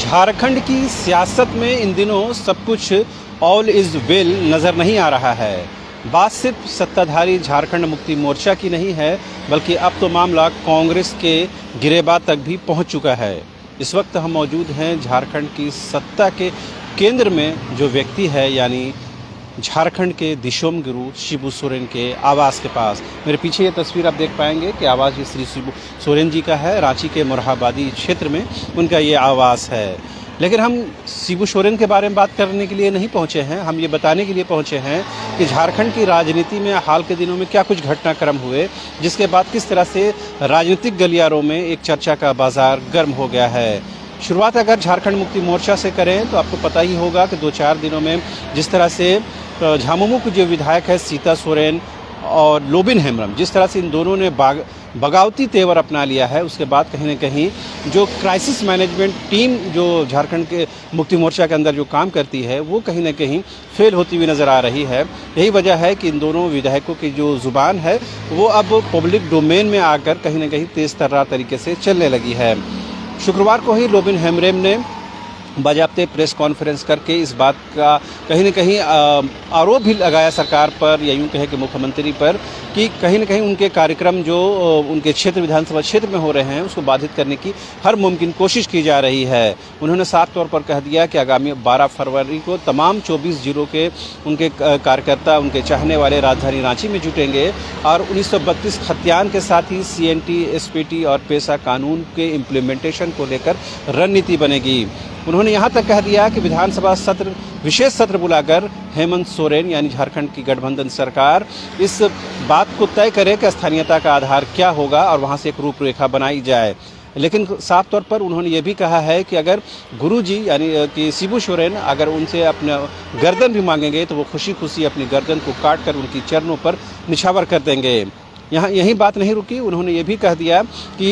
झारखंड की सियासत में इन दिनों सब कुछ ऑल इज़ वेल नज़र नहीं आ रहा है। बात सिर्फ सत्ताधारी झारखंड मुक्ति मोर्चा की नहीं है, बल्कि अब तो मामला कांग्रेस के गिरेबान तक भी पहुंच चुका है। इस वक्त हम मौजूद हैं झारखंड की सत्ता के केंद्र में जो व्यक्ति है, यानी झारखंड के दिशोम गुरु शिबू सोरेन के आवास के पास। मेरे पीछे ये तस्वीर आप देख पाएंगे कि आवास ये श्री शिबू सोरेन जी का है। रांची के मोरहाबादी क्षेत्र में उनका ये आवास है। लेकिन हम शिबू सोरेन के बारे में बात करने के लिए नहीं पहुंचे हैं, हम ये बताने के लिए पहुंचे हैं कि झारखंड की राजनीति में हाल के दिनों में क्या कुछ घटनाक्रम हुए, जिसके बाद किस तरह से राजनीतिक गलियारों में एक चर्चा का बाजार गर्म हो गया है। शुरुआत अगर झारखंड मुक्ति मोर्चा से करें तो आपको पता ही होगा कि 2-4 दिनों में जिस तरह से झामुमो के जो विधायक है सीता सोरेन और लोबिन हेम्ब्रम, जिस तरह से इन दोनों ने बगावती तेवर अपना लिया है, उसके बाद कहीं ना कहीं जो क्राइसिस मैनेजमेंट टीम जो झारखंड के मुक्ति मोर्चा के अंदर जो काम करती है वो कहीं ना कहीं फेल होती हुई नज़र आ रही है। यही वजह है कि इन दोनों विधायकों की जो ज़ुबान है वो अब पब्लिक डोमेन में आकर कहीं ना कहीं तेज़ तर्रार तरीके से चलने लगी है। शुक्रवार को ही लोबिन हेम्ब्रम ने बाज़ाब्ते प्रेस कॉन्फ्रेंस करके इस बात का कहीं न कहीं आरोप भी लगाया सरकार पर, या यूँ कहें कि मुख्यमंत्री पर, कि कहीं न कहीं उनके कार्यक्रम जो उनके क्षेत्र विधानसभा क्षेत्र में हो रहे हैं उसको बाधित करने की हर मुमकिन कोशिश की जा रही है। उन्होंने साफ तौर पर कह दिया कि आगामी 12 फरवरी को तमाम 24 जिलों के उनके कार्यकर्ता, उनके चाहने वाले राजधानी रांची में जुटेंगे और 1932 खतियान के साथ ही CNT, SPT और पेशा कानून के इम्प्लीमेंटेशन को लेकर रणनीति बनेगी। उन्होंने यहाँ तक कह दिया कि विधानसभा सत्र, विशेष सत्र बुलाकर हेमंत सोरेन यानी झारखंड की गठबंधन सरकार इस बात को तय करे कि स्थानीयता का आधार क्या होगा और वहाँ से एक रूपरेखा बनाई जाए। लेकिन साफ तौर पर उन्होंने ये भी कहा है कि अगर गुरुजी यानी कि शिबू सोरेन अगर उनसे अपना गर्दन भी मांगेंगे तो वो खुशी खुशी अपनी गर्दन को काट कर उनकी चरणों पर निछावर कर देंगे। यहाँ यही बात नहीं रुकी, उन्होंने ये भी कह दिया कि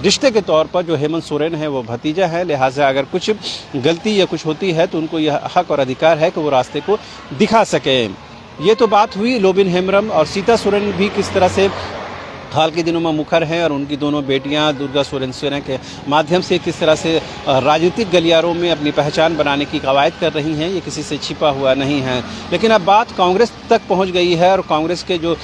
रिश्ते के तौर पर जो हेमंत सोरेन है वो भतीजा है, लिहाजा अगर कुछ गलती या कुछ होती है तो उनको यह हक और अधिकार है कि वो रास्ते को दिखा सकें। ये तो बात हुई लोबिन हेम्ब्रम और सीता सोरेन भी किस तरह से हाल के दिनों में मुखर हैं और उनकी दोनों बेटियां दुर्गा सोरेन के माध्यम से किस तरह से राजनीतिक गलियारों में अपनी पहचान बनाने की कवायद कर रही हैं, ये किसी से छिपा हुआ नहीं है। लेकिन अब बात कांग्रेस तक पहुंच गई है और कांग्रेस के जो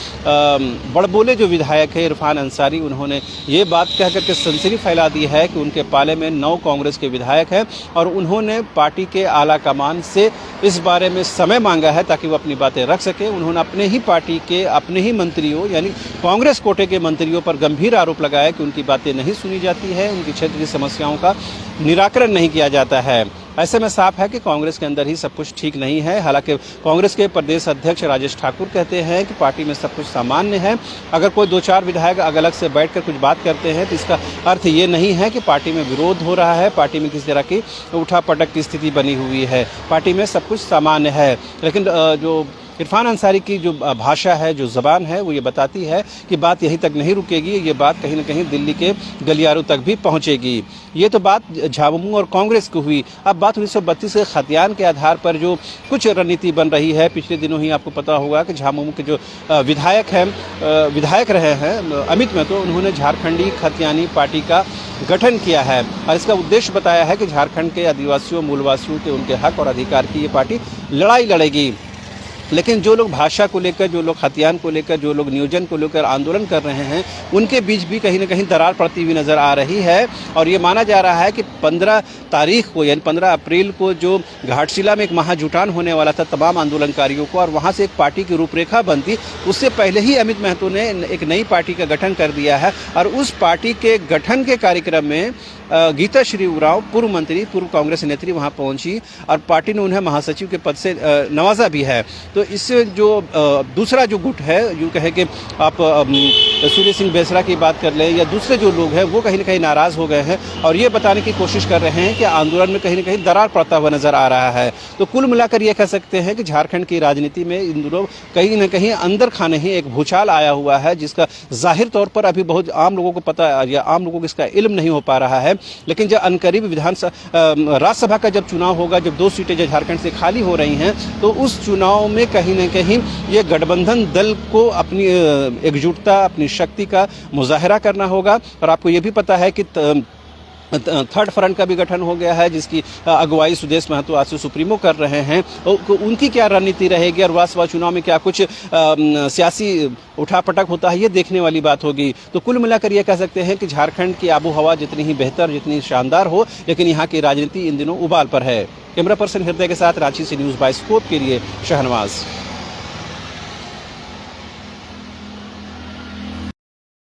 बड़बोले जो विधायक है इरफान अंसारी, उन्होंने ये बात कह करके सनसनी फैला दी है कि उनके पाले में 9 कांग्रेस के विधायक हैं और उन्होंने पार्टी के आला कमान से इस बारे में समय मांगा है ताकि वो अपनी बातें रख सकें। उन्होंने अपने ही पार्टी के अपने ही मंत्रियों यानी कांग्रेस कोटे के मंत्रियों पर गंभीर आरोप लगाया कि उनकी बातें नहीं सुनी जाती है, उनकी क्षेत्र की समस्याओं का निराकरण नहीं किया जाता है। ऐसे में साफ है कि कांग्रेस के अंदर ही सब कुछ ठीक नहीं है। हालांकि कांग्रेस के प्रदेश अध्यक्ष राजेश ठाकुर कहते हैं कि पार्टी में सब कुछ सामान्य है। अगर कोई 2-4 विधायक अलग से बैठकर कुछ बात करते हैं तो इसका अर्थ ये नहीं है कि पार्टी में विरोध हो रहा है, पार्टी में किसी तरह की उठापटक की स्थिति बनी हुई है। पार्टी में सब कुछ सामान्य है। लेकिन जो इरफान अंसारी की जो भाषा है, जो ज़बान है, वो ये बताती है कि बात यहीं तक नहीं रुकेगी, ये बात कहीं ना कहीं दिल्ली के गलियारों तक भी पहुंचेगी। ये तो बात झामुमो और कांग्रेस की हुई। अब बात 1932 के खतियान के आधार पर जो कुछ रणनीति बन रही है। पिछले दिनों ही आपको पता होगा कि झामुमो के जो विधायक रहे हैं अमित महतो, उन्होंने झारखंडी खतियानी पार्टी का गठन किया है और इसका उद्देश्य बताया है कि झारखंड के आदिवासियों, मूलवासियों के उनके हक और अधिकार की ये पार्टी लड़ाई लड़ेगी। लेकिन जो लोग भाषा को लेकर, जो लोग खतियान को लेकर, जो लोग नियोजन को लेकर आंदोलन कर रहे हैं, उनके बीच भी कहीं ना कहीं दरार पड़ती हुई नज़र आ रही है। और ये माना जा रहा है कि 15 तारीख को यानी 15 अप्रैल को जो घाटशिला में एक महाजुटान होने वाला था तमाम आंदोलनकारियों को और वहाँ से एक पार्टी की रूपरेखा बनती, उससे पहले ही अमित महतो ने एक नई पार्टी का गठन कर दिया है। और उस पार्टी के गठन के कार्यक्रम में गीता श्री उरांव, पूर्व मंत्री, पूर्व कांग्रेस नेत्री वहां पहुंची और पार्टी ने उन्हें महासचिव के पद से नवाजा भी है। तो इससे जो दूसरा जो गुट है, यूँ कहे कि आप सूर्य सिंह बेसरा की बात कर लें या दूसरे जो लोग हैं, वो कहीं ना कहीं नाराज़ हो गए हैं और ये बताने की कोशिश कर रहे हैं कि आंदोलन में कहीं ना कहीं दरार पड़ता हुआ नजर आ रहा है। तो कुल मिलाकर ये कह सकते हैं कि झारखंड की राजनीति में इन दिनों कहीं ना कहीं अंदर खाने ही एक भूचाल आया हुआ है, जिसका जाहिर तौर पर अभी बहुत आम लोगों को पता या आम लोगों को इसका इल्म नहीं हो पा रहा है। लेकिन जब अनकरीब राज्यसभा का जब चुनाव होगा, जब 2 सीटें जो झारखंड से खाली हो रही हैं, तो उस चुनाव में कहीं न कहीं ये गठबंधन दल को अपनी एकजुटता, अपनी शक्ति का मुजाहरा करना होगा। और आपको ये भी पता है कि थर्ड फ्रंट का भी गठन हो गया है, जिसकी अगुवाई सुदेश महतो आज से सुप्रीमो कर रहे हैं। उनकी क्या रणनीति रहेगी और लोकसभा चुनाव में क्या कुछ सियासी उठापटक होता है, ये देखने वाली बात होगी। तो कुल मिलाकर ये कह सकते हैं कि झारखंड की आबो हवा जितनी ही बेहतर, जितनी शानदार हो, लेकिन यहाँ की राजनीति इन दिनों उबाल पर है। कैमरा पर्सन हृदय के साथ रांची से न्यूज़ बाइस्कोप के लिए शहनवाज।